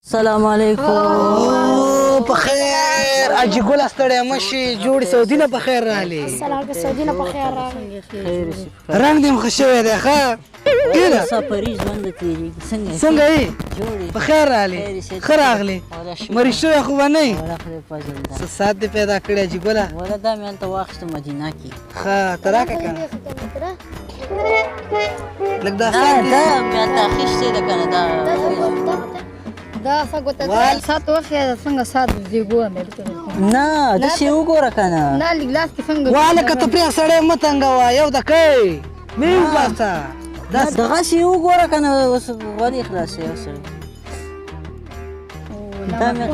السلام علیکم. په خیر اجي ګل ستړی مشي جوړ سعودي نه په خیر راغلی. السلام سعودي نه په خیر راغلی. رنگ دې مخ شوی دی ښه کېده سفري ژوند تېرېږي. څنګه یې جوړې په خیر راغلی ښه راغلی مریض شوی خو به نه یې ولا خدای فضل ده. څه ساعت دې پیدا کړی اجي ګله ولا دا مې هلته واخیسته مدینه کې. ښه ته راکړه که لږ دا دا مې هلته اخیستې ده که نه دا دا څه ګوته ساعت وخت څنګه ساعت دې ګوره مې نه داسې وګوره که نه نه لږ لاس کې څنګه والکه ته پرې سړی مه تنګوه یو دقۍ مې وباسه دغسې وګوره که نه اوس ولې خلاصې یو سړی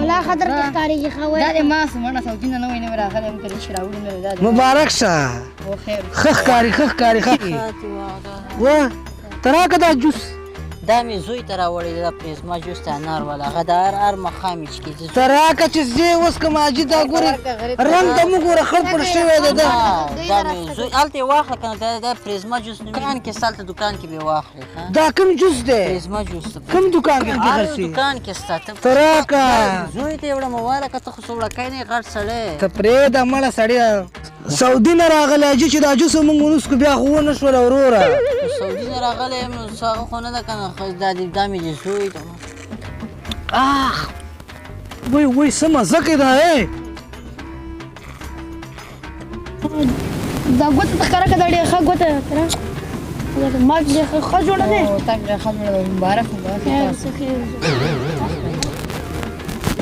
ولا خطر کې ښکارېږي ښه وایي دا دې ما سمنه سعودي نه نوی نوی راغلی یم کله چې راوړي نه دا مبارک شه خیر ښه ښکاري ښه ښکاري ښه و ته راکړه دا جوس دا مې زوی ته راوړی دی دا پرېزما جوس ته انار والا هغه د هر ماښام یې چکي ته راکړه چې زه اوس که ماجي دا ګورې رنګ ته مه ګوره خړ پړ شوی دی دا دا مې زوی هلته یې واخله که نه دا پرېزما جوس دکان کې ستا هلته دکان کې به یې واخلې دا کوم جوس دی پرېزما جوس کوم دکان کې هر خرڅي دکان کې ستا ته راکړه زوی ته یې وړم والکه ته خو څه وړکی نه یې غټ سړی ته پرېږده مړه سړیه سعودي نه راغلی اجي چې دا جوس مونږ ونسکو بیا خو ونه شوله وروره سعودي نه راغلی یم نو څه هغه خو نه ده که نه دا مې د زوی ته آخ وای وای څه مزه کوي دا دا ګوته ته ښکاره که دا ډېره ښه ګوته ما ډېره ښه جوړه دی ښه جوړه ده مبارک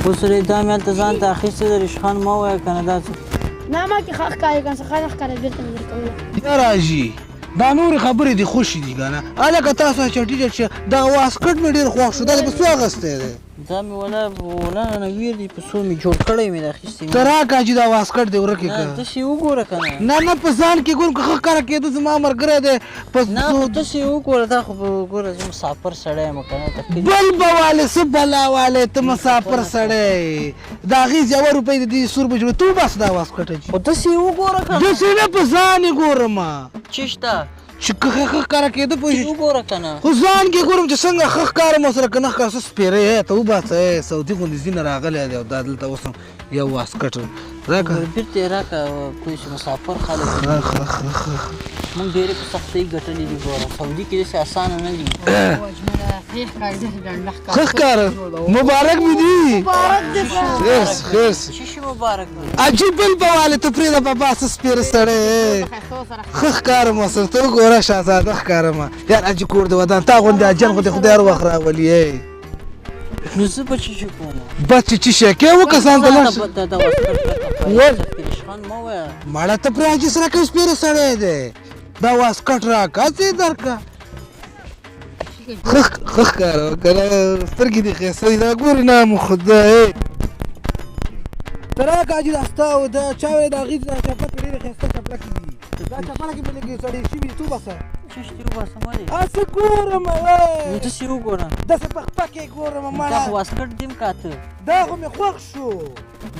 اوس دا مې هلته ځان ته اخیستې ده رشخان مه ووایه که نه دا څه نه ما کې ښه ښکاري که څه ښه نه ښکاري بېرته مې درکوي نه راځي دا نورې خبرې دي خوشې دي که نه هلکه تاسو چټي چټ دا واسکټ مې ډېر خوښ شو دا دې په څو اخیستی دی دا مې ولا نه ویر دي په څو مې جوړ کړی مې د اخیستې ته راکړه چې دا واسکټ دې ورکې که تاسې وګوره که نه نه نه په ځان کې ګورم که ښه ښکاره کېده زما ملګری دی نه خو تاسې وګوره دا خو ګوره زه مسافر سړی یم که نه بل به والې څه بلا والې ته مسافر سړی د هغې یوه روپۍ د دې سور به جوړه ته وباسه دا واسکټ خو تاسې وګوره که نه داسې نه په ځان یې ګورم چې شته چې که ښه ښکاره کېده پوه شو وګوره که نه خو ځان کې ګورم چې څنګه ښه ښکارم ورسره که نه ښکاره څه سپېره یې ته وباسه سعودي غوندې ځینه راغلی دی او دا دلته اوس هم یو واسکټ راکړه بېرته یې راکړه پوه شو مسافر خلک موږ ډېرې په سختۍ ګټلې دي ګوره سعودي کې داسې اسانه نه دي ښه ښکاره مبارک مې دي خیر خیر څه شي مبارک دی عجیب بل به والې ته پرېږده بابا څه سپېره سړی ښه ښکارم ورسره ته وګوره شهزاده ښکارم یار اجي کور د ودان تا غوندې اجن خو دې خدای هر وخت راولي نو زه به څه شي کوم بس چې شی کې و کسان ته لاړ شي رشخان مه وایه مړه ته پرې حاجي سره کوم سپېره سړی دی دا واسکټ راکړه څه یې درکړه ښه ښکاره وکړه سترګې دې ښایسته دي دا ګورې نه مو خدای ته راکړه حاجي دا ستا و دا چا ویل د هغې دا چپلکې ډېرې ښایسته چپلکې دي دا چپلکې مې لږې سړې شوي دي ته وباسه چشتي وباسم ولې هسې ګورم نو داسې وګوره داسې پخپکې ګورم دا مړه خو واسکټ دي م که ته دا خو مې خوښ شو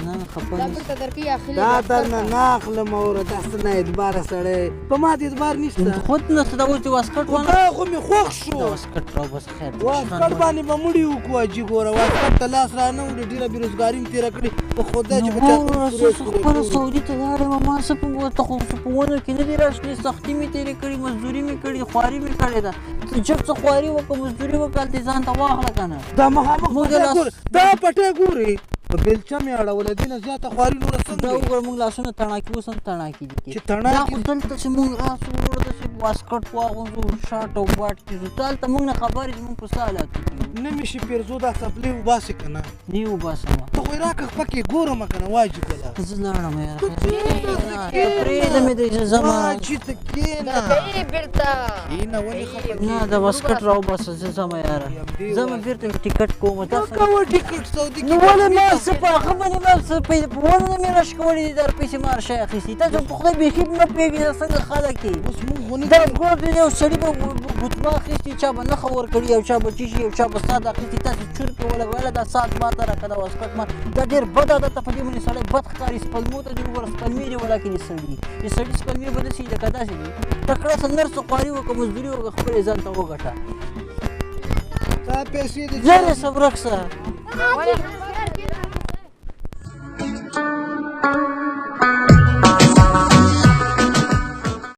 نه خفه دا نه بېرته درکوي اخلي دا درنه نه اخلم اوره دا څه نه اعتباره سړی په ما دې اعتبار نشته خود نشته دا اوس د واسکټ خو دا خو مې خوښ دا شو واسکټ راوباسه خیر واسکټ باندې به مړي وکړو اجي ګوره واسکټ ته لاس را نه وړي ډېره بېروزګاري مې تېره کړې په خدای چې په چا خپله سعودي ته لاړم ما څه ته خو په ونه کې نه دي راشنې سختي مې تېرې کړي مزدوري مې کړې خواري مې کړې ده ته جب څه خواري وکړه مزدوري وکړه هلته یې ځان ته واخله که نه دا مخامخ پټی ګورې دا پټی ګورې په بیلچه مې اړوله دې نه زیاته خواري نوره دا څنګه وګوره موږ لاسونه تڼاکي اوس هم تڼاکي دي چې تڼاکي دا خو دلته چې موږ راسو وګوره داسې واسکټ واغوندو شاټ او باټ کې ځو ته هلته موږ نه خبر یې زموږ په څه حالاتو کې نه مې شي پېرزو دا څپلۍ وباسې که نه نه یې وباسمه ته خو یې راکړه پکې ګورم که نه واجب ده زه لاړم یاره پرېږده مې دی چې ځمه واجي ته کېنه بېرته کېنه ولې خفه نه د واسکټ راوباسه زه ځمه یاره ځمه بېرته مې ټیکټ کوم مه کوه ټیکټ سعودي نو ولې ما څه په هغه باندې ما څه په ونه نه مې راښکولي دي در پیسې ما رشی اخیستي تاسو په خدای بیخي نه پوهېږي دا څنګه خلک دي اوس موږ ونه دا ګور دی یو سړي به ګوتما اخیستي چا به نښه ورکړي او چا به څه شي او چا به ساعت اخیستي تاسو چور پرې ولګوله دا ساعت ما ته راکړه دا واسکټ ما دا ډېر بد عادت ته په دې باندې سړی بد ښکاري سپلمو ته دې وګوره سپلمې دې ولاکې دې سړي د سړي سپلمې به داسې لکه داسې دي تکړه څه نرسه خواري وکړه مزدوري وکړه خپل یې ځان ته وګټه تا پیسې دې ځان یې څه ورک شه ولې